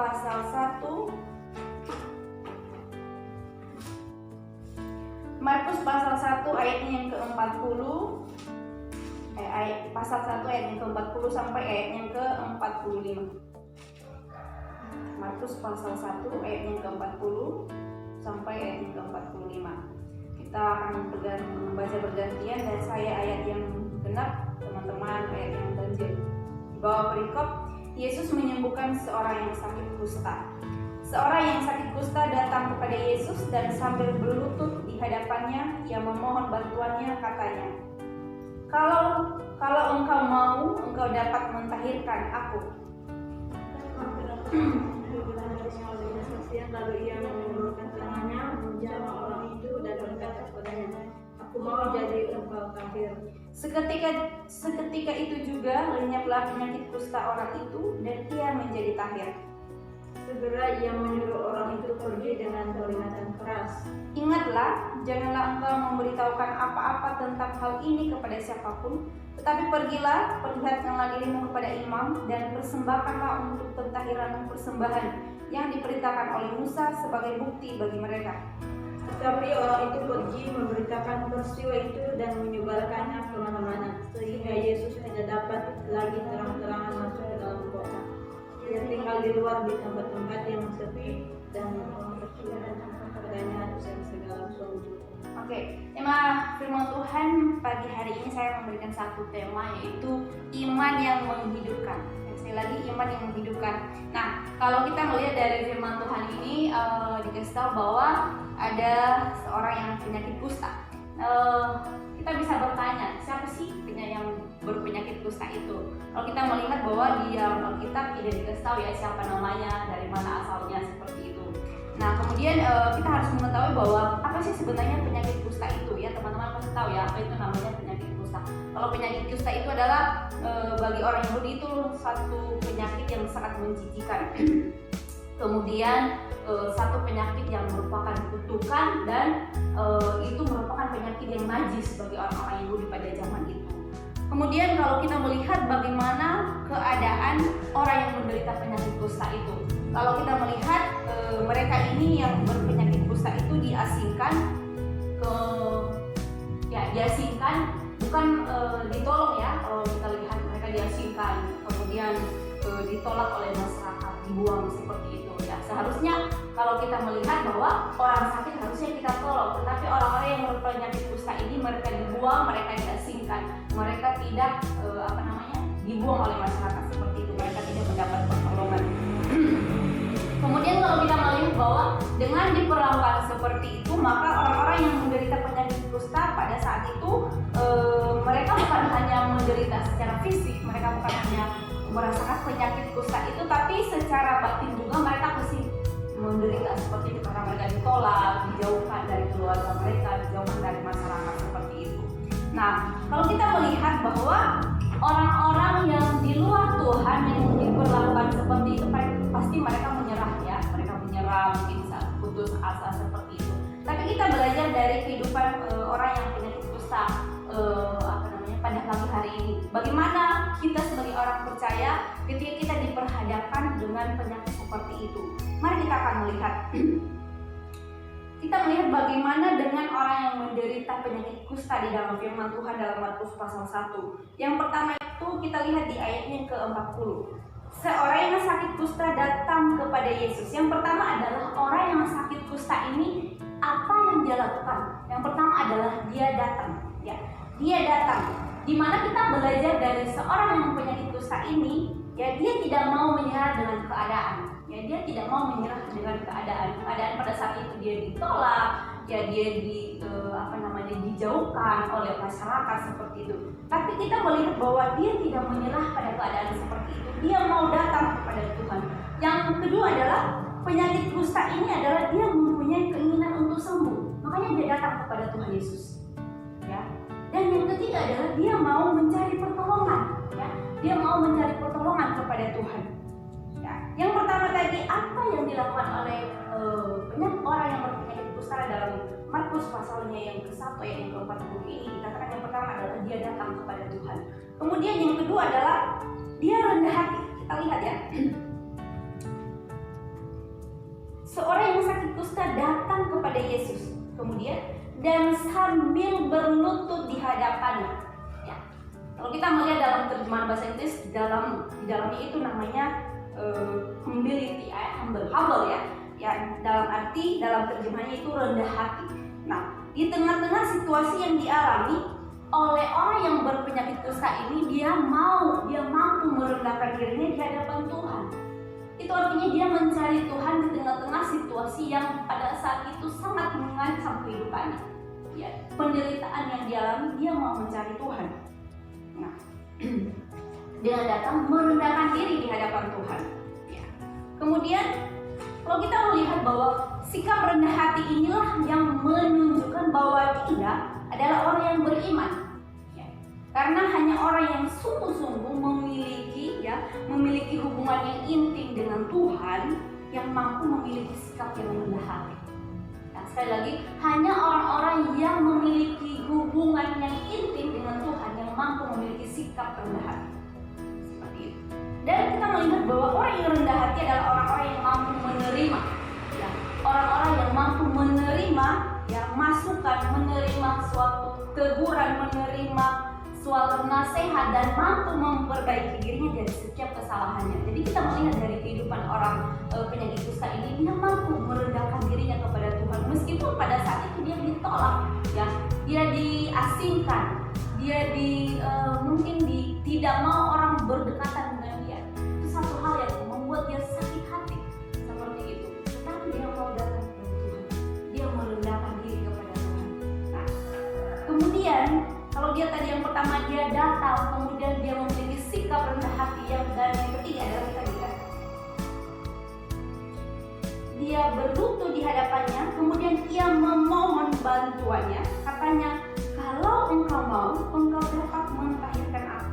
pasal 1 ayatnya yang ke-40, pasal 1 ayat yang ke-40 sampai ayat yang ke-45. Markus pasal 1 ayat yang ke-40 sampai ayat yang ke-45. Kita akan membaca bergantian dan saya ayat yang genap, teman-teman ayat yang ganjil. Di bawah perikop, Yesus menyembuhkan seorang yang sakit kusta. Seorang yang sakit kusta datang kepada Yesus dan sambil berlutut di hadapannya, ia memohon bantuannya, katanya, Kalau engkau mau, engkau dapat mentahirkan aku. Lalu ia mengulurkan tangannya, menjamah orang itu dan berkata kepadanya, Aku mau jadi engkau tahir. Seketika itu juga lenyaplah penyakit kusta orang itu dan ia menjadi tahir. Segera ia menyuruh orang itu pergi dengan peringatan keras. Ingatlah, janganlah engkau memberitahukan apa-apa tentang hal ini kepada siapapun, tetapi pergilah, perlihatkanlah dirimu kepada imam dan persembahkanlah untuk pentahiranmu persembahan yang diperintahkan oleh Musa sebagai bukti bagi mereka. Tetapi orang itu pergi memberitakan peristiwa itu dan menyebarkannya kemana-mana, sehingga Yesus tidak dapat lagi terang-terangan masuk ke dalam kota. Ia tinggal di luar di tempat-tempat yang sepi dan orang percaya kepadanya dengan segala sesuatu. Oke, tema firman Tuhan pagi hari ini saya memberikan satu tema, yaitu iman yang menghidupkan. Sekali lagi, iman yang menghidupkan. Nah, kalau kita melihat dari firman Tuhan ini dikasih tahu bahwa ada seorang yang penyakit kusta. Kita bisa bertanya, siapa sih yang berpenyakit kusta itu? Kalau kita melihat bahwa di dalam Alkitab tidak dikasih tahu ya siapa namanya, dari mana asalnya, seperti itu. Nah, kemudian kita harus mengetahui bahwa apa sih sebenarnya penyakit kusta itu ya, teman-teman pasti tahu ya apa itu namanya penyakit kusta. Kalau penyakit kusta itu adalah bagi orang Yahudi itu satu penyakit yang sangat menjijikan. Kemudian satu penyakit yang merupakan kutukan dan itu merupakan penyakit yang najis bagi orang-orang Yahudi pada zaman itu. Kemudian kalau kita melihat bagaimana keadaan orang yang menderita penyakit kusta itu, kalau kita melihat mereka ini yang berpenyakit kusta itu diasingkan, diasingkan bukan ditolong ya. Kalau kita lihat mereka diasingkan, kemudian ditolak oleh masyarakat, dibuang seperti itu ya. Seharusnya kalau kita melihat bahwa orang sakit harusnya kita tolong, tetapi orang-orang yang berpenyakit kusta ini mereka dibuang, mereka diasingkan, mereka tidak dibuang oleh masyarakat seperti itu, mereka tidak mendapat pertolongan. Kemudian kalau kita melihat bahwa dengan diperlakukan seperti itu, maka orang-orang yang menderita penyakit kusta pada saat itu mereka bukan hanya menderita secara fisik, mereka bukan hanya merasakan penyakit kusta itu, tapi secara batin juga mereka pasti menderita seperti itu karena mereka ditolak, dijauhkan dari keluarga mereka, dijauhkan dari masyarakat seperti itu. Nah, kalau kita melihat bahwa orang-orang yang di luar Tuhan yang diperlakukan seperti itu, pasti mereka menyerah ya, mereka menyerah, mungkin putus asa seperti itu. Tapi kita belajar dari kehidupan orang yang penyakit kusta pada pagi hari ini. Bagaimana kita sebagai orang percaya ketika kita diperhadapkan dengan penyakit seperti itu. Mari kita akan melihat. Kita melihat bagaimana dengan orang yang menderita penyakit kusta di dalam firman Tuhan dalam Markus pasal 1. Yang pertama itu kita lihat di ayatnya ke-40. Seorang yang sakit kusta datang kepada Yesus. Yang pertama adalah orang yang sakit kusta ini apa yang dia lakukan? Yang pertama adalah dia datang. Ya, dia datang. Di mana kita belajar dari seorang yang penyakit kusta ini, ya dia tidak mau menyerah dengan keadaan. Ya dia tidak mau menyerah dengan keadaan. Keadaan pada saat itu dia ditolak, ya dia dijauhkan oleh masyarakat seperti itu. Tapi kita melihat bahwa dia tidak menyerah pada keadaan seperti itu. Dia mau datang kepada Tuhan. Yang kedua adalah penyakit kusta ini adalah dia mempunyai keinginan untuk sembuh. Makanya dia datang kepada Tuhan Yesus. Ya. Dan yang ketiga adalah dia mau mencari pertolongan. Ya. Dia mau mencari pertolongan kepada Tuhan. Ya. Yang pertama tadi apa yang dilakukan oleh orang yang berpenyakit kusta dalam Markus pasalnya yang ke-1 ayat yang ke-40 ini dikatakan yang pertama adalah dia datang kepada Tuhan. Kemudian yang kedua adalah dia rendah hati. Kita lihat ya. seorang yang sakit kusta datang kepada Yesus, kemudian dan sambil berlutut di hadapannya. Ya. Kalau kita melihat dalam terjemahan bahasa Inggris, di dalamnya itu namanya humility, humble ya. Ya, dalam terjemahannya itu rendah hati. Nah, di tengah-tengah situasi yang dialami oleh orang yang berpenyakit kusta ini, dia mampu merendahkan dirinya di hadapan Tuhan. Itu artinya dia mencari Tuhan di tengah-tengah situasi yang pada saat itu sangat mengancam kehidupannya. Ya, penderitaan yang dialami, dia mau mencari Tuhan. Nah, dengan datang merendahkan diri di hadapan Tuhan. Ya. Kemudian kalau kita melihat bahwa sikap rendah hati inilah yang menunjukkan bahwa dia adalah orang yang beriman. Ya. Karena hanya orang yang sungguh-sungguh memiliki hubungan yang intim dengan Tuhan yang mampu memiliki sikap yang rendah hati. Nah, sekali lagi, hanya orang-orang yang memiliki hubungan yang intim dengan Tuhan yang mampu memiliki sikap rendah hati. Seperti itu. Dan kita melihat bahwa orang yang rendah hati adalah orang-orang yang mampu menerima, ya, orang-orang yang mampu menerima, ya, masukan, menerima suatu teguran, menerima suatu nasihat, dan mampu memperbaiki dirinya dari setiap kesalahannya. Jadi kita melihat dari kehidupan orang penyakit kusta ini, dia mampu merendahkan dirinya kepada Tuhan, meskipun pada saat itu dia ditolak, ya, dia diasingkan, dia tidak mau orang berdekatan dengan dia. Itu satu hal yang membuat dia sakit hati seperti itu. Tetapi dia mau datang kepada Tuhan, dia merendahkan diri kepada Tuhan. Nah, kemudian kalau dia tadi yang pertama dia datang, kemudian dia memiliki sikap rendah hati, dan yang ketiga adalah kita lihat dia berlutut di hadapannya, kemudian ia memohon bantuannya. Katanya, kalau engkau mau, engkau dapat mentahirkan aku.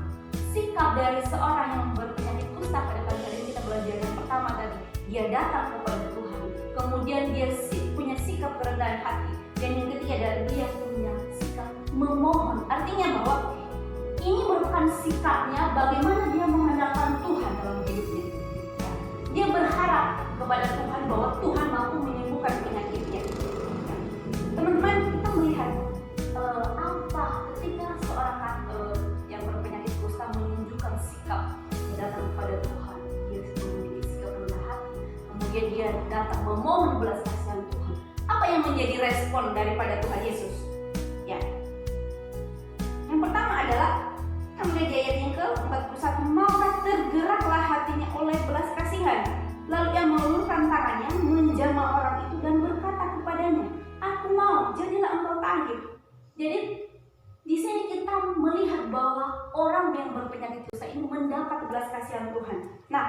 Sikap dari seorang yang berpenyakit kusta pada pagi hari ini kita belajar yang pertama tadi, dia datang kepada Tuhan, kemudian dia punya sikap kerendahan hati, dan yang ketiga adalah dia punya sikap memohon. Artinya bahwa ini merupakan sikapnya bagaimana dia mengandalkan Tuhan dalam hidupnya. Dia berharap kepada Tuhan bahwa Tuhan mampu menyembuhkan penyakitnya. Teman-teman, kita melihat apa ketika seorang yang berpenyakit kusta menunjukkan sikap datang kepada Tuhan, dia memiliki sikap rendah hati, kemudian dia datang memohon belas kasihan Tuhan. Apa yang menjadi respon daripada Tuhan Yesus? Ya, yang pertama adalah kita melihat di ayat yang ke-41, maka tergeraklah hatinya oleh belas kasihan. Lalu ia mengulurkan tangannya, menjamah orang itu dan berkata kepadanya, aku mau, jadilah engkau tahir. Jadi di sini kita melihat bahwa orang yang berpenyakit kusta ini mendapat belas kasihan Tuhan. Nah,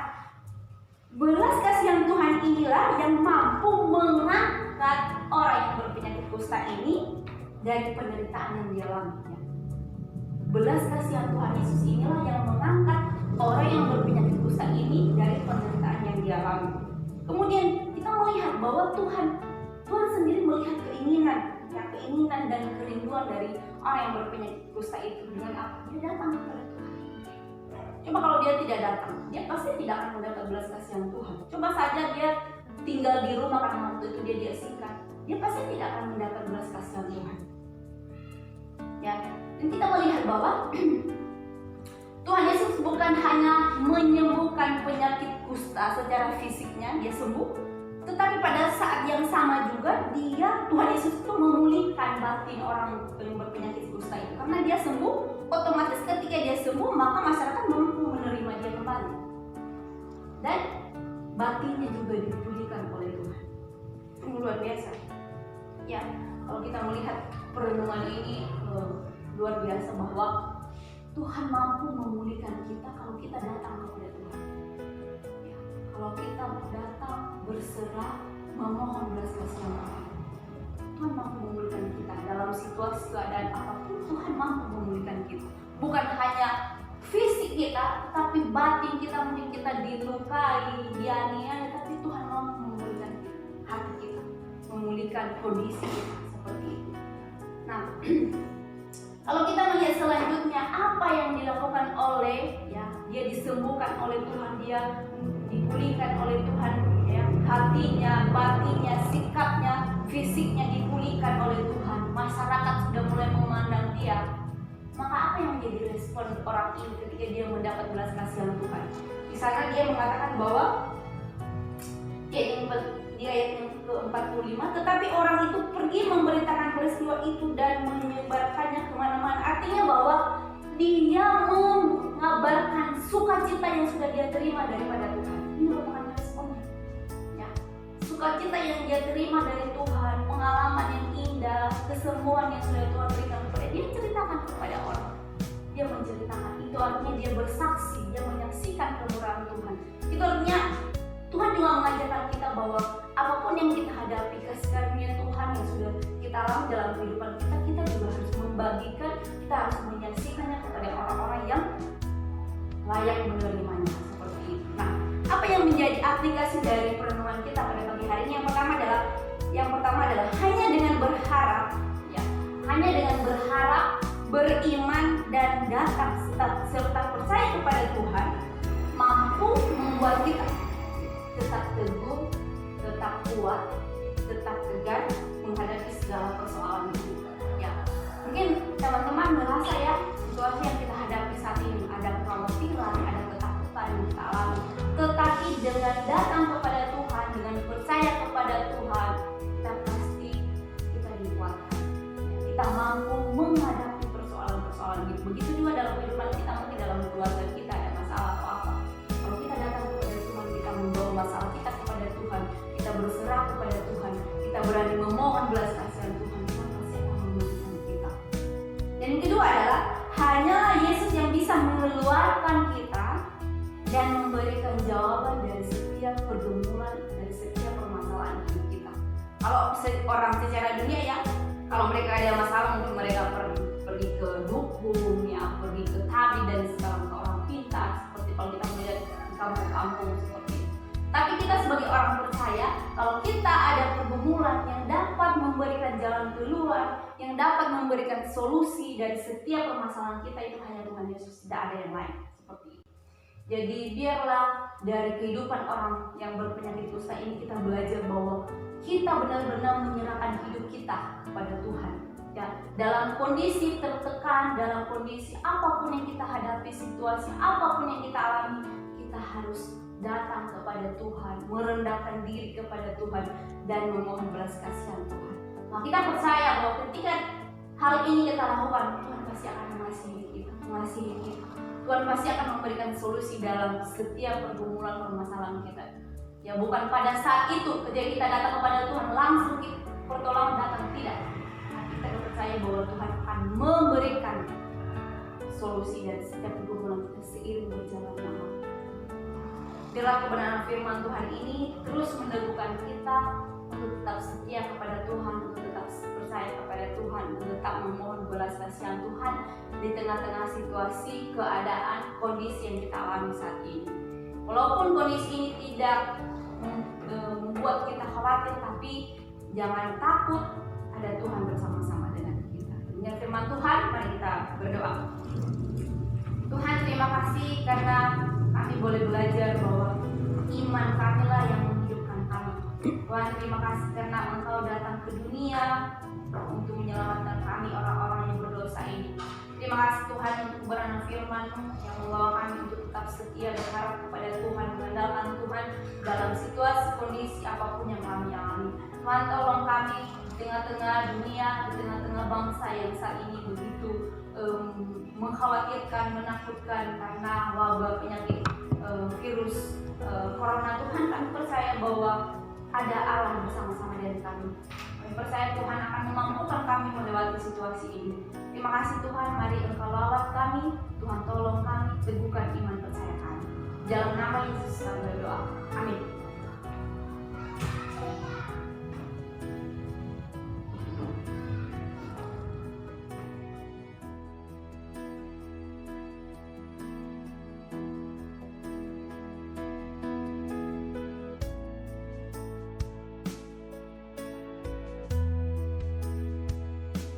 belas kasihan Tuhan inilah yang mampu mengangkat orang yang berpenyakit kusta ini dari penderitaan yang dia alami. Belas kasihan Tuhan Yesus inilah yang mengangkat orang yang berpenyakit kusta ini dari penderitaan yang dia alami. Kemudian kita melihat bahwa Tuhan sendiri melihat keinginan dan kerinduan dari orang yang berpenyakit kusta itu. Dengan apa? Dia datang kepada Tuhan. Coba kalau dia tidak datang, dia pasti tidak akan mendapat belas kasihan Tuhan. Coba saja dia tinggal di rumah karena waktu itu dia diasingkan, dia pasti tidak akan mendapat belas kasihan Tuhan. Ya, dan kita melihat bahwa Tuhan Yesus bukan hanya menyembuhkan penyakit kusta secara fisiknya, dia sembuh, tetapi pada saat yang sama juga Tuhan Yesus itu memulihkan batin orang yang berpenyakit kusta itu. Karena dia sembuh, otomatis ketika dia sembuh maka masyarakat mampu menerima dia kembali, dan batinnya juga dipulihkan oleh Tuhan. Itu luar biasa. Ya, kalau kita melihat perenungan ini luar biasa bahwa Tuhan mampu memulihkan kita kalau kita datang kepada Tuhan. Ya, kalau kita datang berserah memohon belas kasihan Tuhan, Tuhan mampu memulihkan kita dalam situasi keadaan apapun. Tuhan mampu memulihkan kita, bukan hanya fisik kita, tetapi batin kita. Mungkin kita dilukai, dianiaya, tapi Tuhan mampu memulihkan hati kita, memulihkan kondisi kita seperti itu. Nah, kalau kita melihat selanjutnya apa yang dilakukan oleh dia disembuhkan oleh Tuhan, dia dipulihkan oleh Tuhan, ya, hatinya, batinnya, sikapnya, fisiknya dipulihkan oleh Tuhan, masyarakat sudah mulai memandang dia, maka apa yang menjadi respon orang ini ketika dia mendapat belas kasihan Tuhan? Di sana dia mengatakan bahwa di ayat yang ke-45, tetapi orang itu pergi memberitakan peristiwa itu dan menyebarkannya kemana-mana. Artinya bahwa dia mengabarkan sukacita yang sudah dia terima daripada Tuhan. Ini merupakan responnya. Ya, sukacita yang dia terima dari Tuhan, pengalaman yang indah, kesembuhan yang sudah Tuhan berikan kepada dia, ceritakan kepada orang. Dia menceritakan, itu artinya dia bersaksi, dia menyaksikan kemurahan Tuhan. Itu artinya Tuhan juga mengajarkan kita bahwa apapun yang kita hadapi, kasih karunia Tuhan yang sudah kita alami dalam kehidupan kita, kita juga harus membagikan, kita harus menyaksikannya kepada orang-orang yang layak menerimanya seperti itu. Nah, apa yang menjadi aplikasi dari perenungan kita pada pagi hari ini? Yang pertama adalah hanya dengan berharap, ya, hanya dengan berharap, beriman dan datang serta percaya kepada Tuhan mampu membuat kita tetap teguh, tetap kuat, tetap tegar menghadapi segala persoalan hidup. Ya, mungkin teman-teman merasa ya situasi yang kita hadapi saat ini ada kekhawatiran, ada ketakutan yang kita alami. Tetapi dengan datang kepada Tuhan, dengan percaya kepada Tuhan, kita pasti kita dikuatkan. Kita mampu menghadapi persoalan-persoalan hidup. Begitu juga dalam kehidupan kita, mungkin dalam keluarga kita ada masalah atau apa. Kalau kita datang kepada Tuhan, kita membawa masalah kita kepada Tuhan, kita berserah kepada Tuhan, kita berani memohon belas kasihan Tuhan, Tuhan pasti akan memberikan kita. Dan yang kedua adalah hanyalah Yesus yang bisa mengeluarkan kita dan memberikan jawaban dari setiap pergumulan, dari setiap permasalahan hidup kita. Kalau orang secara dunia ya, kalau mereka ada masalah mungkin mereka pergi ke dukun, ya, pergi ke tabib dan sekarang ke orang pintar, seperti kalau kita melihat di kampung-kampung seperti itu. Tapi kita sebagai orang percaya, kalau kita ada pergumulan yang dapat memberikan jalan keluar, yang dapat memberikan solusi dari setiap permasalahan kita, itu hanya Tuhan Yesus, tidak ada yang lain seperti itu. Jadi biarlah dari kehidupan orang yang berpenyakit kusta ini kita belajar bahwa kita benar-benar menyerahkan hidup kita kepada Tuhan. Ya, dalam kondisi tertekan, dalam kondisi apapun yang kita hadapi, situasi apapun yang kita alami, kita harus datang kepada Tuhan, merendahkan diri kepada Tuhan dan memohon belas kasihan Tuhan. Nah, kita percaya bahwa ketika hal ini kita lakukan, Tuhan pasti akan mengasihi kita. Tuhan pasti akan memberikan solusi dalam setiap pergumulan permasalahan kita. Ya, bukan pada saat itu ketika kita datang kepada Tuhan langsung pertolongan datang, tidak. Nah, kita percaya bahwa Tuhan akan memberikan solusi dari setiap pergumulan kita seiring berjalannya waktu. Biarlah kebenaran firman Tuhan ini terus meneguhkan kita untuk tetap setia kepada Tuhan, untuk tetap percaya kepada Tuhan, untuk tetap memohon belas kasihan Tuhan di tengah-tengah situasi, keadaan, kondisi yang kita alami saat ini. Walaupun kondisi ini tidak membuat kita khawatir, tapi jangan takut, ada Tuhan bersama-sama dengan kita. Dengan firman Tuhan, mari kita berdoa. Tuhan, terima kasih karena kami boleh belajar bahwa iman kamilah yang menghidupkan kami. Tuhan, terima kasih karena Engkau datang ke dunia untuk menyelamatkan kami orang-orang yang berdosa ini. Terima kasih Tuhan untuk kebenaran firman-Mu yang membawa kami untuk tetap setia berharap kepada Tuhan, mengandalkan Tuhan dalam situasi kondisi apapun yang kami alami. Tuhan, tolong kami di tengah-tengah dunia, di tengah-tengah bangsa yang saat ini begitu mengkhawatirkan, menakutkan karena wabah penyakit virus corona. Tuhan, kami percaya bahwa ada Allah bersama-sama dengan kami. Kami percaya Tuhan akan memampukan kami melewati situasi ini. Terima kasih Tuhan, mari Engkau lawat kami. Tuhan, tolong kami, teguhkan iman percaya kami. Dalam nama Yesus kami berdoa. Amin.